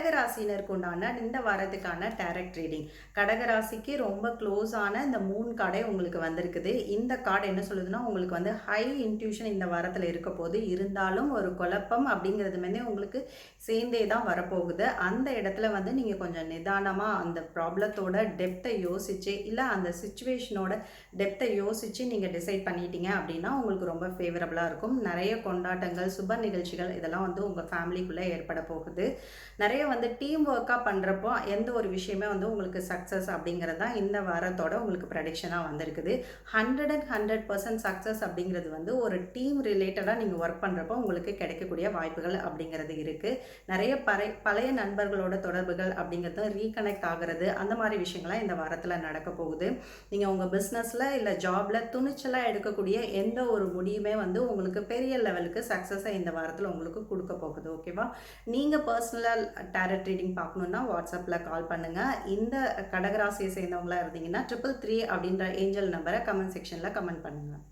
கடகராசினருக்கு உண்டான இந்த வாரத்துக்கான டைரக்ட் ரீடிங். கடகராசிக்கு ரொம்ப க்ளோஸான இந்த 3 கார்டே உங்களுக்கு வந்திருக்குது. இந்த கார்டு என்ன சொல்லுதுன்னா, உங்களுக்கு வந்து ஹை இன்ட்யூஷன் இந்த வாரத்தில இருக்க போது. இருந்தாலும் ஒரு குழப்பம் அப்படிங்கிறது வந்து உங்களுக்கு சேர்ந்தே தான் வரப்போகுது. அந்த இடத்துல வந்து நீங்க கொஞ்சம் நிதானமா அந்த ப்ராப்ளத்தோட டெப்த்தை யோசிச்சு, இல்ல அந்த சிச்சுவேஷனோட டெப்த்தை யோசிச்சு நீங்க டிசைட் பண்ணிட்டீங்க அப்படின்னா, உங்களுக்கு ரொம்ப ஃபேவரபிளா இருக்கும். நெறைய கொண்டாட்டங்கள், சுப நிகழ்ச்சிகள் இதெல்லாம் வந்து உங்க ஃபேமிலிக்குள்ள ஏற்பட போகுது. நிறைய வந்து டீம் ஒர்க்கா பண்றப்போ எந்த ஒரு விஷயமே வந்து உங்களுக்கு சக்சஸ் அப்படிங்கிறது தான் இந்த வாரத்தோட உங்களுக்கு ப்ரெடிக்ஷனா வந்திருக்குது. 100% சக்சஸ் அப்படிங்கிறது வந்து ஒரு டீம் ரிலேட்டடா நீங்க ஒர்க் பண்றப்போ உங்களுக்கு கிடைக்கக்கூடிய வாய்ப்புகள் அப்படிங்கிறது இருக்கு. நிறைய பழைய நண்பர்களோட தொடர்புகள் அப்படிங்கிறது ரீகனெக்ட் ஆகிறது, அந்த மாதிரி விஷயங்கள்லாம் இந்த வாரத்துல நடக்க போகுது. நீங்க உங்க பிசினஸ்ல இல்ல ஜாப்ல துணிச்சலா எடுக்கக்கூடிய எந்த ஒரு முடியுமே வந்து உங்களுக்கு பெரிய லெவலுக்கு சக்சஸை இந்த வாரத்துல உங்களுக்கு கொடுக்க போகுது. ஓகேவா? நீங்க பர்சனல் டாரட் ரீடிங் பார்க்கணுன்னா வாட்ஸ்அப்பில் கால் பண்ணுங்கள். இந்த கடகராசியை சேர்ந்தவங்களா இருந்தீங்கன்னா 333 அப்படின்ற ஏஞ்சல் நம்பரை கமெண்ட் செக்ஷனில் கமெண்ட் பண்ணுங்கள்.